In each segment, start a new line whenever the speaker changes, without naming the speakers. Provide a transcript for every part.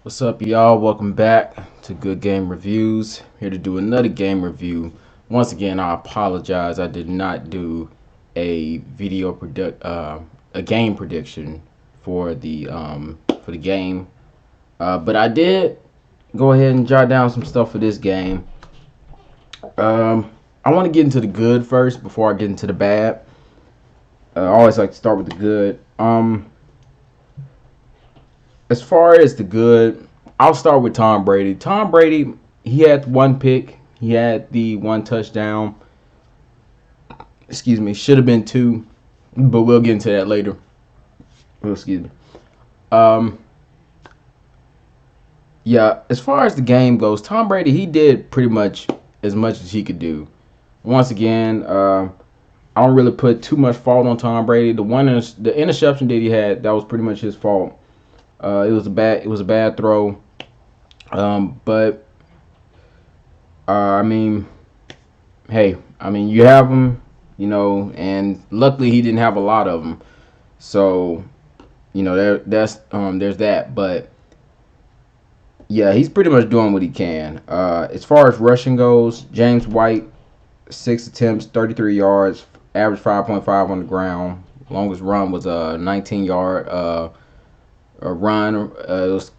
What's up, y'all? Welcome back to Good Game Reviews. Here to do another game review. Once again, I apologize. I did not do a a game prediction for the game, but I did go ahead and jot down some stuff for this game. I want to get into the good first before I get into the bad. I always like to start with the good. As far as the good, I'll start with Tom Brady. Tom Brady, he had one pick. He had the one touchdown. Excuse me, should have been two, but we'll get into that later. Oh, excuse me. Um, yeah, as far as the game goes, Tom Brady, he did pretty much as he could do. Once again, I don't really put too much fault on Tom Brady. The interception that he had, that was pretty much his fault. It was a bad throw. But I mean, hey, you have them, and luckily he didn't have a lot of them. So, there's that. But yeah, he's pretty much doing what he can. As far as rushing goes, James White, 6 attempts, 33 yards, average 5.5 on the ground. Longest run was a 19-yard a run. It was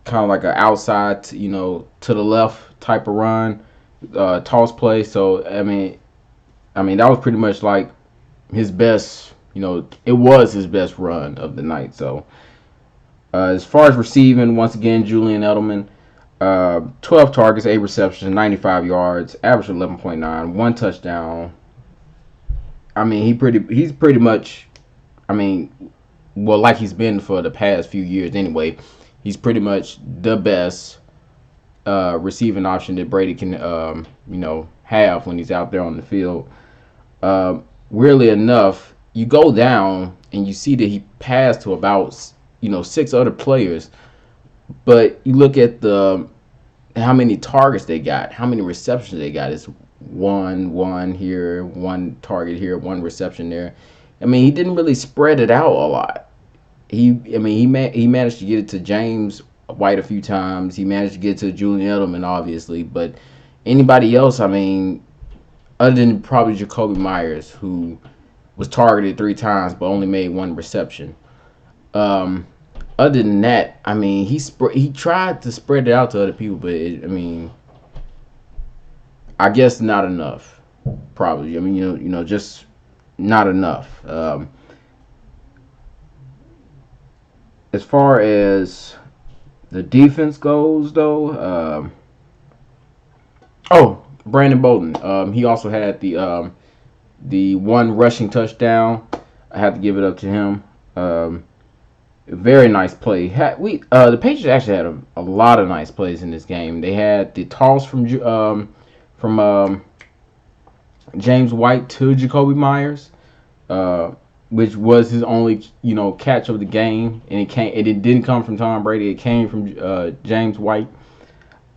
kind of like an outside, to the left type of run, toss play. So I mean that was pretty much like his best. It was his best run of the night. So as far as receiving, once again, Julian Edelman, 12 targets, 8 receptions, 95 yards, average 11.9, one touchdown. He's pretty much. I mean, well, like he's been for the past few years anyway. He's pretty much the best receiving option that Brady can, have when he's out there on the field. Weirdly enough, you go down and you see that he passed to about, six other players, but you look at how many targets they got, how many receptions they got. It's one here, one target here, one reception there. He didn't really spread it out a lot. He managed to get it to James White a few times. He managed to get it to Julian Edelman, obviously, but anybody else, other than probably Jacoby Myers, who was targeted 3 times but only made one reception. Um, Other than that, he tried to spread it out to other people, but I guess not enough. Probably, just not enough. As far as the defense goes, though, Brandon Bolden. He also had the one rushing touchdown. I have to give it up to him. Very nice play. The Patriots actually had a lot of nice plays in this game. They had the toss from James White to Jacoby Myers, which was his only catch of the game, and it didn't come from Tom Brady. It came from James White.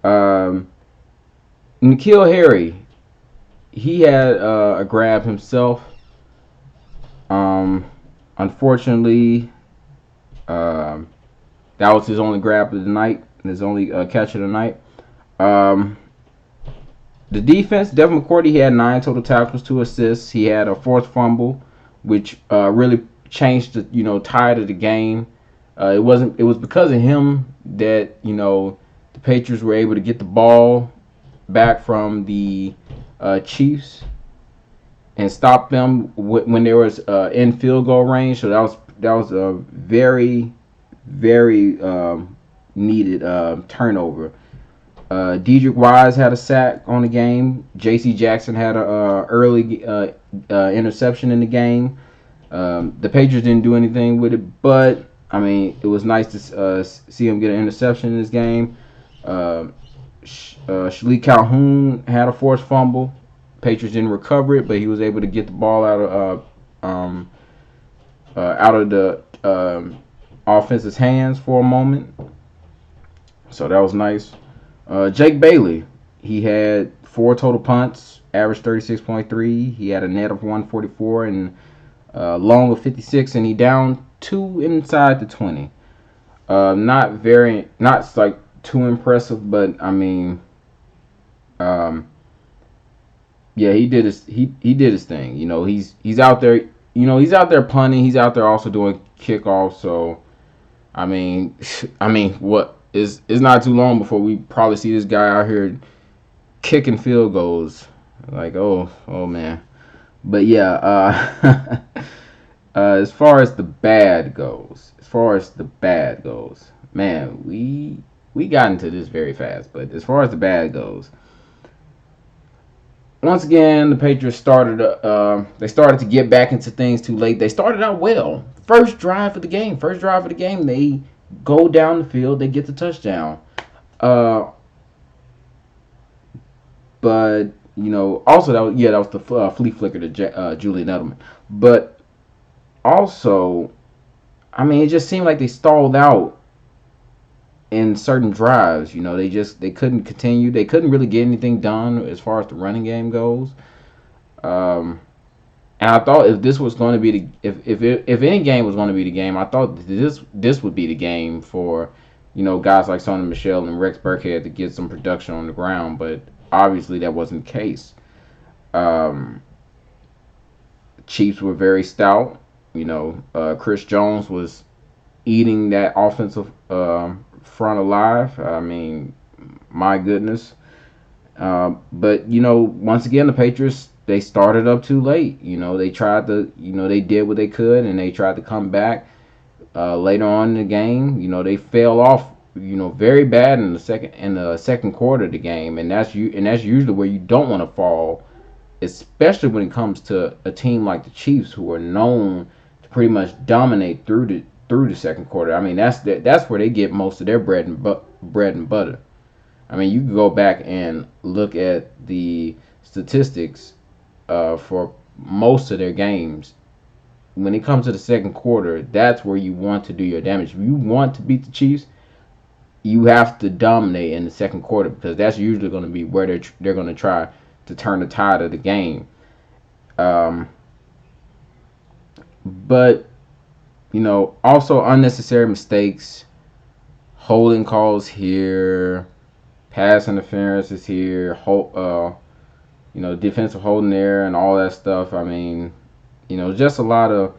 N'Keal Harry, he had a grab himself. Unfortunately, that was his only grab of the night, his only catch of the night. The defense, Devin McCourty, he had 9 total tackles, 2 assists. He had a forced fumble, which really changed the tide of the game. It was because of him that the Patriots were able to get the ball back from the Chiefs and stop them when there was in field goal range. So that was a very very needed turnover. Dedrick Wise had a sack on the game. J.C. Jackson had a early interception in the game. The Patriots didn't do anything with it, but it was nice to see him get an interception in this game. Shalik Calhoun had a forced fumble. Patriots didn't recover it, but he was able to get the ball out of the offense's hands for a moment. So that was nice. Jake Bailey, he had 4 total punts, averaged 36.3. He had a net of 144 and long of 56, and he downed 2 inside the 20. not like too impressive, but I mean, um, yeah, he did his thing. You know, he's out there. You know, he's out there punting. He's out there also doing kickoffs. So I mean, I mean, what is it's not too long before we probably see this guy out here kicking field goals. Like, oh man. But yeah, as far as the bad goes, man, we got into this very fast. But as far as the bad goes, once again, the Patriots started. They started to get back into things too late. They started out well. First drive of the game. They go down the field. They get the touchdown. Uh, but you know, also that was the flea flicker to Julian Edelman. But also, I mean, it just seemed like they stalled out in certain drives. You know, they couldn't continue. They couldn't really get anything done as far as the running game goes. Um, and I thought if this was going to be the if any game was going to be the game, I thought this would be the game for guys like Sonny Michel and Rex Burkhead to get some production on the ground. But obviously that wasn't the case. Um, Chiefs were very stout. Chris Jones was eating that offensive front alive. I mean, my goodness. But once again, the Patriots they started up too late. They tried to, they did what they could, and they tried to come back later on in the game. They fell off, very bad in the second quarter of the game, and that's usually where you don't want to fall, especially when it comes to a team like the Chiefs, who are known to pretty much dominate through the second quarter. I mean, that's where they get most of their bread and butter. I mean, you can go back and look at the statistics for most of their games. When it comes to the second quarter, that's where you want to do your damage. If you want to beat the Chiefs, you have to dominate in the second quarter, because that's usually going to be where they're going to try to turn the tide of the game. Um, but also unnecessary mistakes, holding calls here, pass interference is here, defensive holding there, and all that stuff. I mean, just a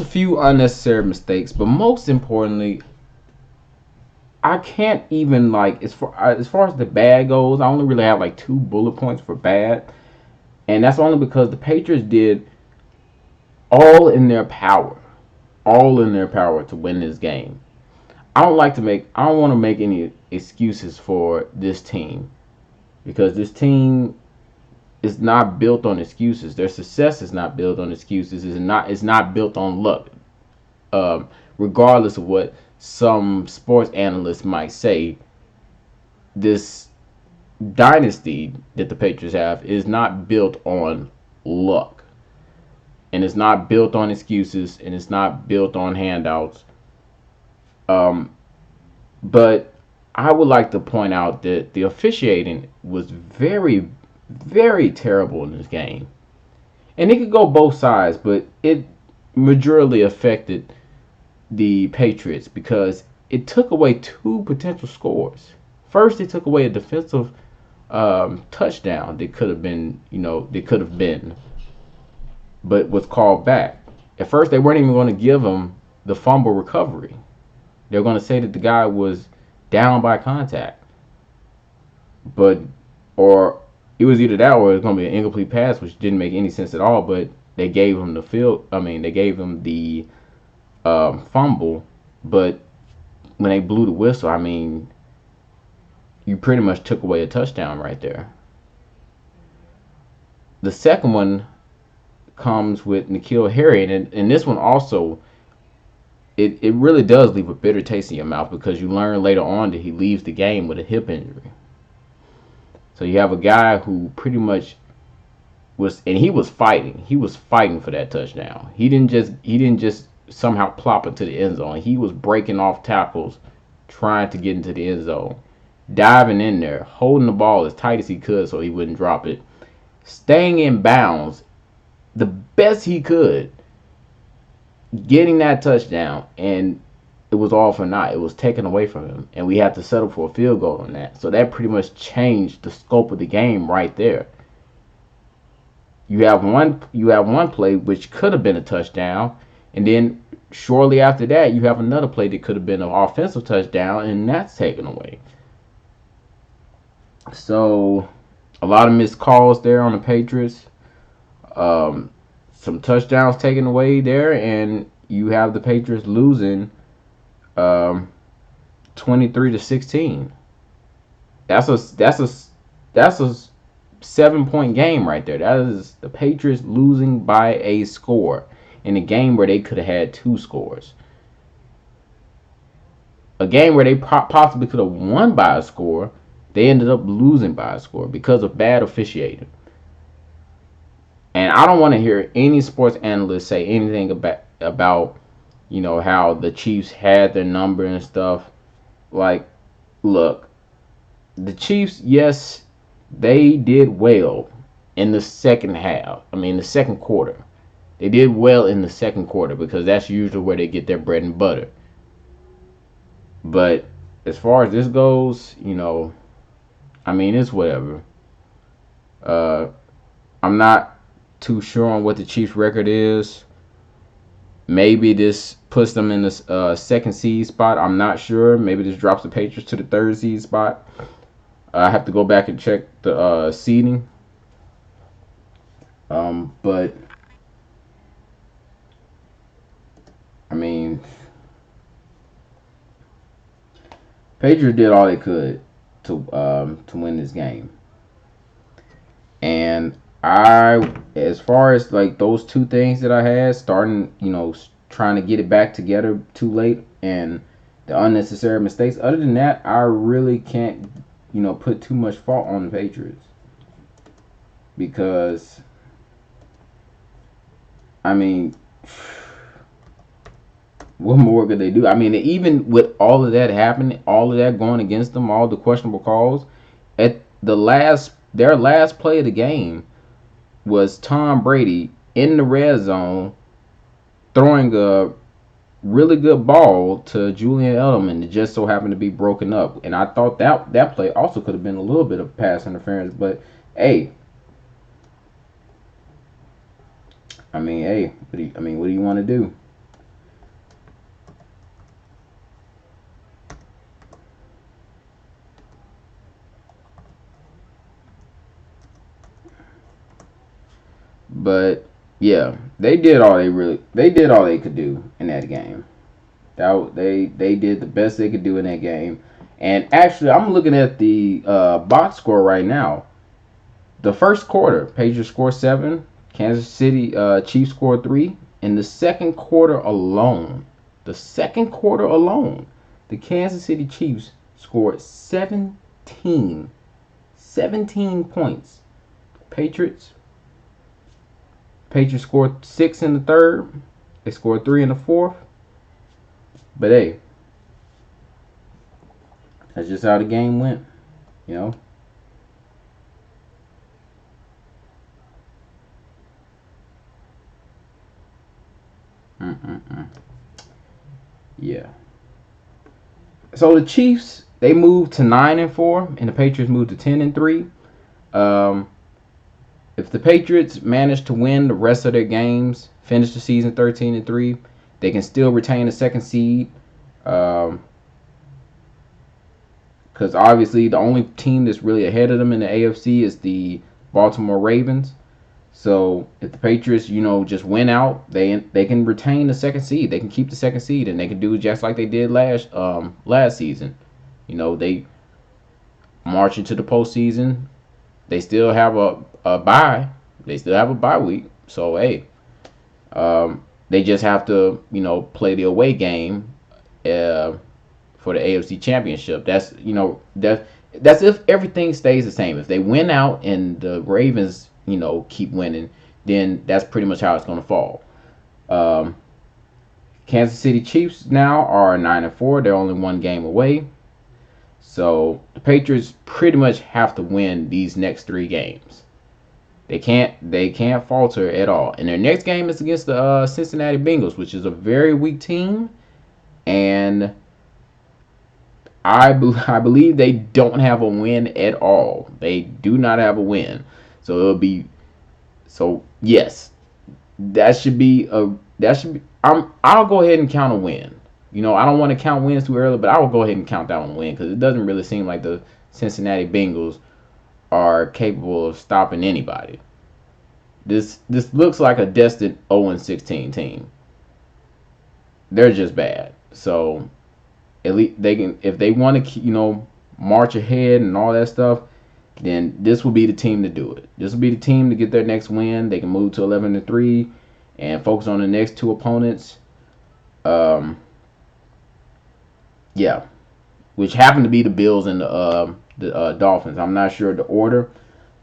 few unnecessary mistakes. But most importantly, I can't even as far as the bad goes, I only really have like 2 bullet points for bad, and that's only because the Patriots did all in their power, to win this game. I don't want to make any excuses for this team, because this team is not built on excuses. Their success is not built on excuses. It's not built on luck. Regardless of what some sports analysts might say, this dynasty that the Patriots have is not built on luck, and it's not built on excuses, and it's not built on handouts. Um, but I would like to point out that the officiating was very, very terrible in this game. And it could go both sides, but it majorly affected the Patriots because it took away 2 potential scores. First, it took away a defensive touchdown that could have been, but was called back. At first, they weren't even going to give him the fumble recovery. They're going to say that the guy was down by contact, or it was either that or it was going to be an incomplete pass, which didn't make any sense at all. But they gave him they gave him the fumble. But when they blew the whistle, I mean, you pretty much took away a touchdown right there. The second one comes with N'Keal Harry, and this one also, it really does leave a bitter taste in your mouth, because you learn later on that he leaves the game with a hip injury. So you have a guy who pretty much he was fighting. He was fighting for that touchdown. He didn't just somehow plop into the end zone. He was breaking off tackles, trying to get into the end zone, diving in there, holding the ball as tight as he could so he wouldn't drop it, staying in bounds the best he could, getting that touchdown. And it was all for naught. It was taken away from him, and we had to settle for a field goal on that. So that pretty much changed the scope of the game right there. You have one play which could have been a touchdown, and then shortly after that you have another play that could have been an offensive touchdown, and that's taken away. So a lot of missed calls there on the Patriots. Um, some touchdowns taken away there, and you have the Patriots losing um, 23-16. That's a 7 point game right there. That is the Patriots losing by a score in a game where they could have had two scores. A game where they possibly could have won by a score, they ended up losing by a score because of bad officiating. And I don't want to hear any sports analyst say anything about how the Chiefs had their number and stuff. Like, look, the Chiefs, yes, they did well in the second half. I mean, the second quarter. They did well in the second quarter because that's usually where they get their bread and butter. But as far as this goes, I mean, it's whatever. Uh, I'm not too sure on what the Chiefs' record is. Maybe this puts them in the second seed spot. I'm not sure. Maybe this drops the Patriots to the third seed spot. I have to go back and check the seeding. But I mean, Patriots did all they could to win this game, and as far as like those two things that I had, starting, trying to get it back together too late, and the unnecessary mistakes. Other than that, I really can't, put too much fault on the Patriots because, I mean, what more could they do? I mean, even with all of that happening, all of that going against them, all the questionable calls, at their last play of the game was Tom Brady in the red zone throwing a really good ball to Julian Edelman that just so happened to be broken up. And I thought that play also could have been a little bit of pass interference. But, hey, what do you want to do? But yeah, they did all they could do in that game. They did the best they could do in that game. And actually, I'm looking at the box score right now. The first quarter, Patriots scored 7, Kansas City Chiefs scored 3. In the second quarter alone, the Kansas City Chiefs scored 17 points. Patriots Patriots scored 6 in the third. They scored 3 in the fourth. But hey, that's just how the game went, you know. Mm-mm-mm. Yeah. So the Chiefs, they moved to 9-4, and the Patriots moved to 10-3. Um, if the Patriots manage to win the rest of their games, finish the season 13-3, they can still retain the second seed. Because obviously the only team that's really ahead of them in the AFC is the Baltimore Ravens. So if the Patriots, just win out, they can retain the second seed. They can keep the second seed, and they can do it just like they did last season. They march into the postseason. They still have a bye. They still have a bye week. So hey, they just have to play the away game for the AFC Championship. That's if everything stays the same. If they win out and the Ravens keep winning, then that's pretty much how it's going to fall. Kansas City Chiefs now are 9-4. They're only one game away. So the Patriots pretty much have to win these next 3 games. They can't falter at all. And their next game is against the Cincinnati Bengals, which is a very weak team. and I believe they don't have a win at all. They do not have a win. So it'll be so yes, that should be I'll go ahead and count a win. I don't want to count wins too early, but I will go ahead and count that one a win because it doesn't really seem like the Cincinnati Bengals are capable of stopping anybody. This looks like a destined 0-16 team. They're just bad. So at least they can, if they want to, march ahead and all that stuff, then this will be the team to do it. This will be the team to get their next win. They can move to 11-3 and focus on the next two opponents. Yeah, which happen to be the Bills and the Dolphins. I'm not sure the order,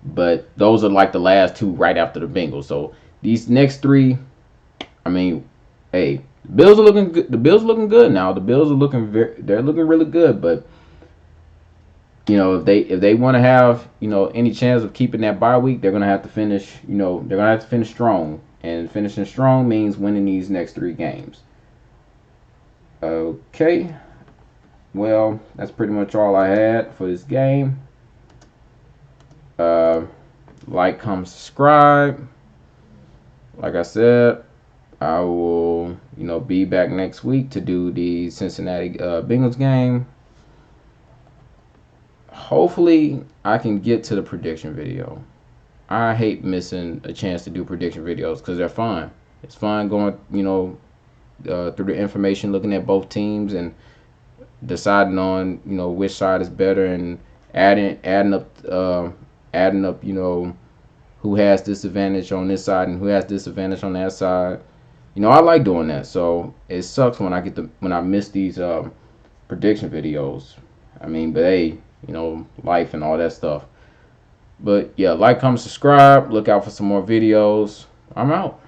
but those are like the last two right after the Bengals. So these next three, I mean, hey, the Bills are looking good. The Bills are looking good now. The Bills are looking they're looking really good. But if they want to have any chance of keeping that bye week, they're gonna have to finish. They're gonna have to finish strong, and finishing strong means winning these next three games. Okay. Well, that's pretty much all I had for this game. Like, comment, subscribe. Like I said, I will, be back next week to do the Cincinnati Bengals game. Hopefully, I can get to the prediction video. I hate missing a chance to do prediction videos because they're fun. It's fun going, through the information, looking at both teams and deciding on which side is better and adding up who has disadvantage on this side and who has disadvantage on that side. I like doing that. So it sucks when I miss these prediction videos. I mean, but hey, life and all that stuff. But yeah, like, comment, subscribe. Look out for some more videos. I'm out.